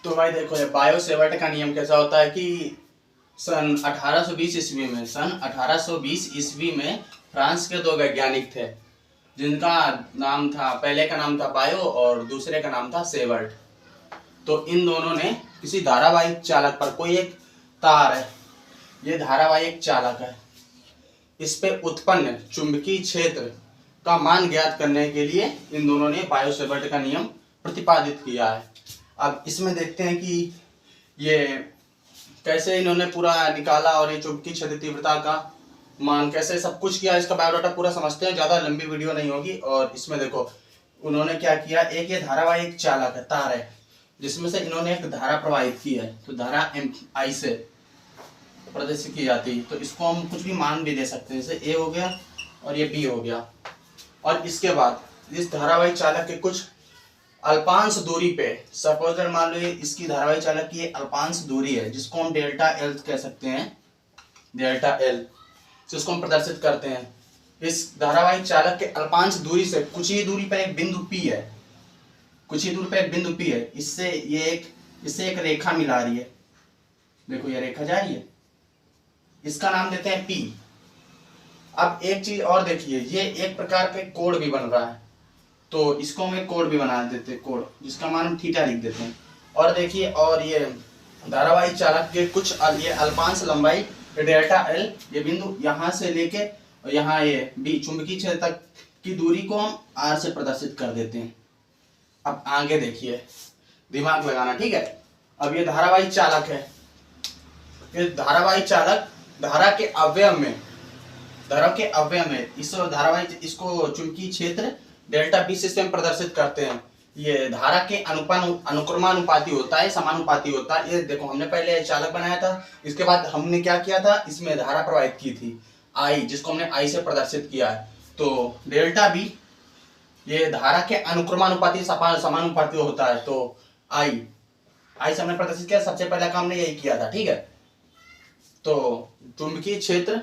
तो भाई देखो, ये बायो सेवर्ट का नियम कैसा होता है कि सन 1820 ईस्वी में फ्रांस के दो वैज्ञानिक थे, जिनका नाम था, पहले का नाम था बायो और दूसरे का नाम था सेवर्ट। तो इन दोनों ने किसी धारावाहिक चालक पर, कोई एक तार है, ये धारावाहिक चालक है, इस पे उत्पन्न चुंबकीय क्षेत्र का मान ज्ञात करने के लिए इन दोनों ने बायो सेवर्ट का नियम प्रतिपादित किया है। अब इसमें देखते हैं कि ये कैसे इन्होंने पूरा निकाला और ये चुंबकीय क्षेत्र तीव्रता का मान कैसे सब कुछ किया, इसका बायोडाटा पूरा समझते हैं। ज़्यादा लंबी वीडियो नहीं होगी। और इसमें देखो उन्होंने क्या किया, एक ये धारावाहिक चालक है, तार है, जिसमें से इन्होंने एक धारा प्रवाहित की है। तो धारा आई से प्रदर्शित की जाती है, तो इसको हम कुछ भी मान भी दे सकते हैं, जैसे ए हो गया और ये बी हो गया। और इसके बाद इस धारावाहिक चालक के कुछ अल्पांश दूरी पे, सपोज अगर मान लो इसकी धारावाहिक चालक की अल्पांश दूरी है, जिसको हम डेल्टा एल कह सकते हैं, डेल्टा एल, जिसको हम प्रदर्शित करते हैं। इस धारावाहिक चालक के अल्पांश दूरी से कुछ ही दूरी पर एक बिंदु पी है, कुछ ही दूरी पर एक बिंदु पी है, इससे एक रेखा मिला रही है। देखो ये रेखा जा रही है, इसका नाम देते हैं पी। अब एक चीज और देखिए, ये एक प्रकार के कोण भी बन रहा है, तो इसको हम एक कोण भी बना देते हैं, कोण जिसका मान हम थीटा लिख देते हैं। और देखिए, और ये धारावाहिक चालक के कुछ ये अल्पांश लंबाई डेल्टा एल, ये बिंदु यहाँ से लेके यहाँ ये बी चुंबकीय क्षेत्र तक की दूरी को हम आर से प्रदर्शित कर देते हैं। अब आगे देखिए, दिमाग लगाना, ठीक है। अब ये धारावाहिक चालक है, ये धारावाहिक चालक धारा के अवयव में इस धारावाहिक, इसको चुंबकीय क्षेत्र डेल्टा बी से हम प्रदर्शित करते हैं। ये धारा के अनुक्रमानुपाती होता है, समानुपाती होता है। ये देखो हमने पहले चालक बनाया था, इसके बाद हमने क्या किया था, इसमें धारा प्रवाहित की थी आई, जिसको हमने आई से प्रदर्शित किया है। तो डेल्टा बी ये धारा के अनुक्रमानुपाती समानुपाती होता है। तो आई से हमने प्रदर्शित किया, सबसे पहला काम हमने यही किया था, ठीक है। तो चुंबकीय क्षेत्र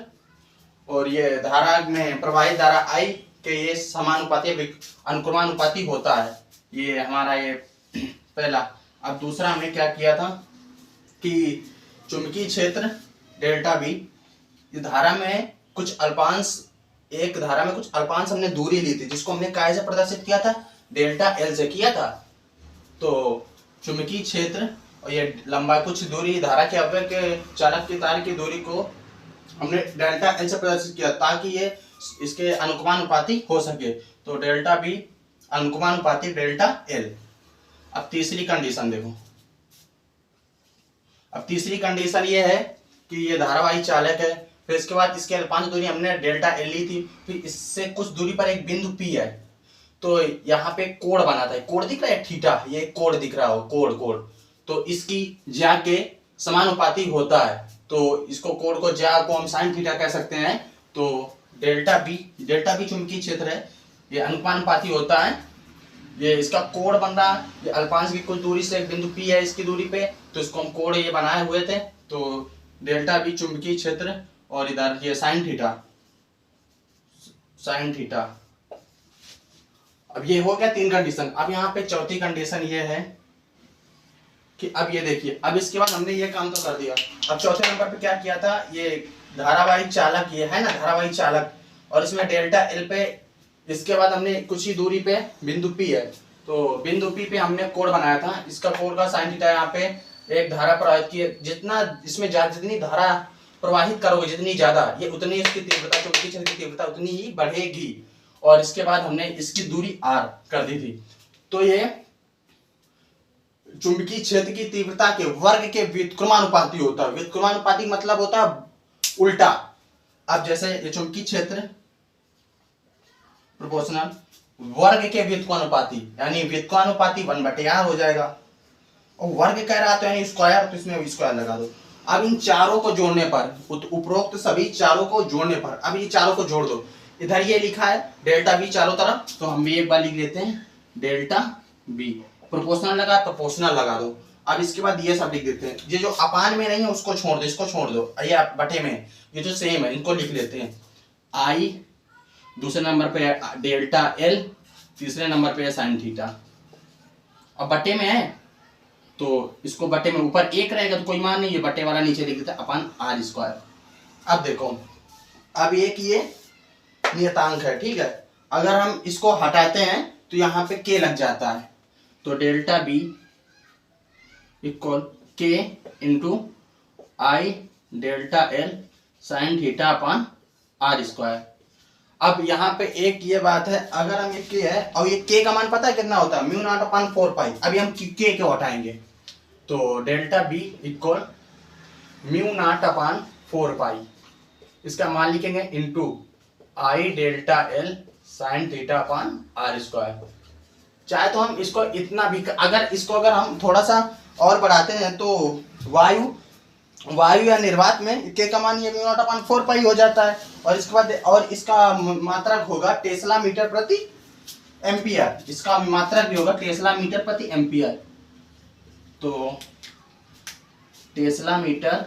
और ये धारा में प्रवाहित धारा आई के ये समानुपाती अनुक्रमानुपाती होता है, ये हमारा ये पहला। अब दूसरा हमने क्या किया था कि चुंबकीय क्षेत्र डेल्टा बी, इस धारा में कुछ अल्पांश, एक धारा में कुछ अल्पांश हमने दूरी ली थी, जिसको हमने काय से प्रदर्शित किया था, डेल्टा एल से किया था। तो चुंबकीय क्षेत्र और ये लंबा कुछ दूरी धारा के अवयव के चालक की तार की दूरी को हमने डेल्टा एल से प्रदर्शित किया, ताकि ये इसके अनुक्रमानुपाती हो सके। तो डेल्टा बी अनुक्रमानुपाती डेल्टा एल। अब तीसरी कंडीशन देखो, अब तीसरी कंडीशन ये है कि ये धारावाहिक चालक है, फिर इसके बाद इसके अल्पांश दूरी हमने डेल्टा एल ली थी, फिर इससे कुछ दूरी पर एक बिंदु पी है। तो यहाँ पे कोण बना था, कोण दिख रहा है थीटा, ये कोण दिख रहा हो, कोण। तो इसकी ज्या के समानुपाती होता है, तो इसको कोण को ज्या को हम साइन थीटा कह सकते हैं। तो डेल्टा बी चुंबकीय क्षेत्र है, ये अनुपानुपाती होता है, ये इसका कोण बन रहा है, ये अल्पांश की कुछ दूरी से एक बिंदु पी है इसकी दूरी पे, तो इसको हम कोण ये बनाए हुए थे। तो डेल्टा बी चुंबकीय क्षेत्र और इधर ये साइन थीटा। अब ये हो गया तीन कंडीशन। अब यहाँ पे चौथी कंडीशन ये है कि अब ये देखिए, अब इसके बाद हमने ये काम तो कर दिया। अब चौथे नंबर पे क्या किया था, ये धारावाहिक चालक ये है ना, धारावाहिक चालक, और इसमें डेल्टा एल पे, इसके बाद हमने कुछ ही दूरी पे बिंदु पी है, तो बिंदु पी पे हमने कोण बनाया था, इसका कोण का साइन थीटा, यहाँ पे एक धारा प्रवाहित की है, जितना इसमें जितनी धारा प्रवाहित करोगे जितनी ज्यादा, ये उतनी इसकी तीव्रता, चुंबकीय क्षेत्र की तीव्रता उतनी ही बढ़ेगी। और इसके बाद हमने इसकी दूरी आर कर दी थी। तो ये चुंबकीय क्षेत्र की तीव्रता के वर्ग के व्युत्क्रमानुपाती होता है। व्युत्क्रमानुपाती मतलब होता है उल्टा। अब जैसे ये चुंबकीय क्षेत्र प्रोपोर्शनल वर्ग के व्युत्क्रमानुपाती, यानी व्युत्क्रमानुपाती 1/r हो जाएगा, और वर्ग कह रहा तो यानी स्क्वायर, तो इसमें स्क्वायर लगा दो। अब इन चारों को जोड़ने पर, उपरोक्त सभी चारों को जोड़ने पर, अब ये चारों को जोड़ दो। इधर ये लिखा है डेल्टा बी चारों तरफ, तो हम भी एक बार लिख लेते हैं डेल्टा बी। प्रोपोर्शनल लगा दो। अब इसके बाद ये सब लिख देते हैं, ये जो अपान में नहीं है उसको छोड़ दो, इसको छोड़ दो, ये बटे में ये जो सेम है इनको लिख लेते हैं। आई दूसरे नंबर पे डेल्टा एल, तीसरे नंबर पे साइन थीटा, अब बटे में है तो इसको बटे में ऊपर एक रहेगा तो कोई मान नहीं, ये बटे वाला नीचे लिख देते अपन आर स्क्वायर। अब देखो, अब एक ये नियतांक है, ठीक है, अगर हम इसको हटाते हैं तो यहाँ पे के लग जाता है, तो डेल्टा बी इक्वल के into I delta L sine theta upon R square. अब यहाँ पे एक ये बात है, अगर हम ये के है और ये के का मान पता है कितना होता है, म्यू नॉट अपॉन 4 पाई। अभी हम के को हटाएंगे तो delta B equal mu not upon 4 pi, इसका मान लिखेंगे into I delta L sine theta upon R square. चाहे तो हम इसको इतना भी, अगर हम थोड़ा सा और बढ़ाते हैं तो वायु या निर्वात में के का मान ये म्यू नॉट अपॉन 4 पाई हो जाता है, और इसके बाद और इसका मात्रक होगा टेस्ला मीटर प्रति एम्पियर, इसका मात्रक भी होगा टेस्ला मीटर प्रति एम्पियर। तो टेस्ला मीटर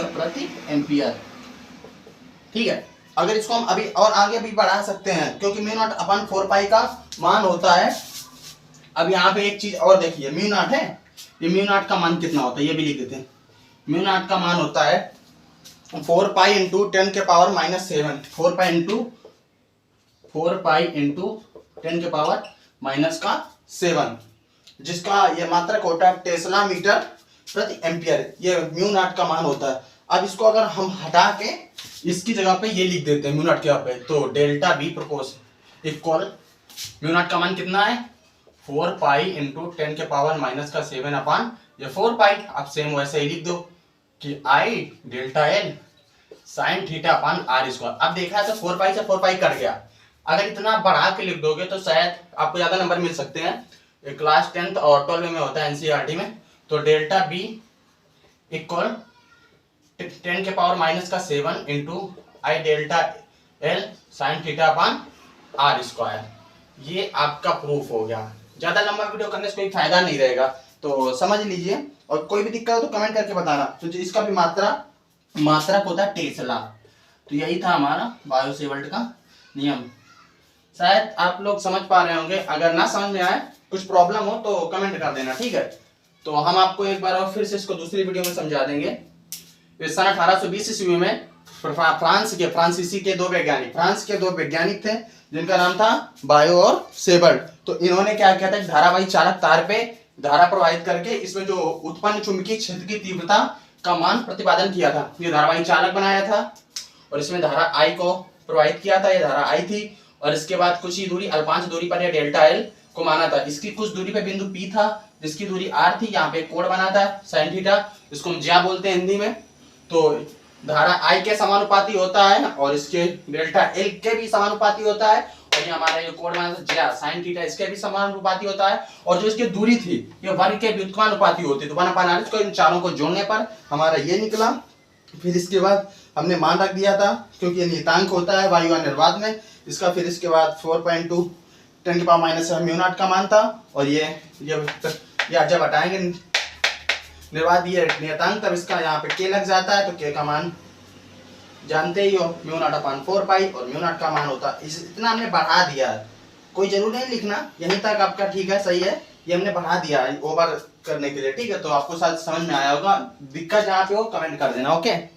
प्रति एम्पियर, ठीक है। अगर इसको हम अभी और आगे भी बढ़ा सकते हैं क्योंकि म्यू नॉट अपॉन 4 पाई का मान होता है। अब यहाँ पे एक चीज और देखिए, म्यू नॉट है, ये म्यू नॉट का मान कितना होता है ये भी लिख देते हैं। म्यू नॉट का मान होता है 4 पाई इंटू 10 के पावर माइनस 7, 4 पाई इंटू 10 के पावर माइनस का 7, जिसका ये मात्रक होता है टेस्ला मीटर प्रति एम्पियर, ये म्यू नॉट का मान होता है। अब इसको अगर हम हटा के इसकी जगह पे ये लिख देते हैं म्यू नॉट के जगह पे, तो delta B propose equal mu not का मान कितना है 4 पाई इंटू 10 के पावर माइनस का 7 अपॉन ये 4 पाई। अब सेम वैसे ही लिख दो कि I delta L sine theta upon R square. अब देखा है तो 4 पाई से 4 पाई कट गया, अगर इतना बढ़ा के लिख दोगे तो शायद आपको ज्यादा नंबर मिल सकते हैं। क्लास 10th और 12 में होता है एनसीईआरटी में। तो डेल्टा बी इक्वल 10 के पावर माइनस का 7 into I delta L sine theta upon R square. ये आपका प्रूफ हो गया। ज्यादा लंबा वीडियो करने से कोई फायदा नहीं रहेगा, तो समझ लीजिए, और कोई भी दिक्कत हो तो कमेंट करके बताना। तो इसका भी मात्रक होता है टेस्ला। तो यही था हमारा बायो-सेवर्ट का नियम। शायद आप लोग समझ पा रहे होंगे, अगर ना समझ में आए कुछ प्रॉब्लम हो तो कमेंट कर देना, ठीक है। तो हम आपको एक बार और फिर से इसको दूसरी वीडियो में समझा देंगे। इस सन 1820 ईस्वी में फ्रांसीसी के दो वैज्ञानिक थे जिनका नाम था बायो और सेवर्ट। तो इन्होंने क्या किया था, धारावाही चालक तार पे धारा प्रवाहित करके इसमें जो उत्पन्न चुंबकीय क्षेत्र की तीव्रता का मान प्रतिपादन किया था। ये धारावाही चालक बनाया था और इसमें धारा आई को प्रवाहित किया था, ये धारा आई थी। और इसके बाद कुछ ही दूरी अल्पांश दूरी पर डेल्टा एल को माना था। इसकी कुछ दूरी पे बिंदु पी था जिसकी दूरी आर थी, यहाँ पे कोण बना था साइन थीटा, इसको हम ज्या बोलते हैं हिंदी में। तो धारा आई के समानुपाती होता है और इसके डेल्टा एल के भी समानुपाती होता है, और ये हमारा ये कोण बना था ज्या साइन थीटा, इसके भी समानुपाती होता है। और जो इसकी दूरी थी ये वर्ग के व्युत्क्रमानुपाती होती है। तो 1/r को इन चारों को जोड़ने पर हमारा ये निकला। फिर इसके बाद हमने मान रख दिया था क्योंकि ये नियतांक होता है वायु निर्वात में इसका। फिर इसके बाद 4.2 10 के पावर माइनस म्यू नॉट का मान था, और ये जब हटाएंगे निर्वात ये नियतांक तब इसका यहाँ पे के लग जाता है। तो के का मान जानते ही हो म्यू नॉट अपॉन 4 पाई, और म्यू नॉट का मान होता है इतना हमने बढ़ा दिया है, कोई जरूर नहीं लिखना, यहीं तक आपका ठीक है, सही है। ये हमने बढ़ा दिया है ओवर करने के लिए, ठीक है। तो आपको शायद समझ में आया होगा, दिक्कत जहाँ पे हो कमेंट कर देना, ओके।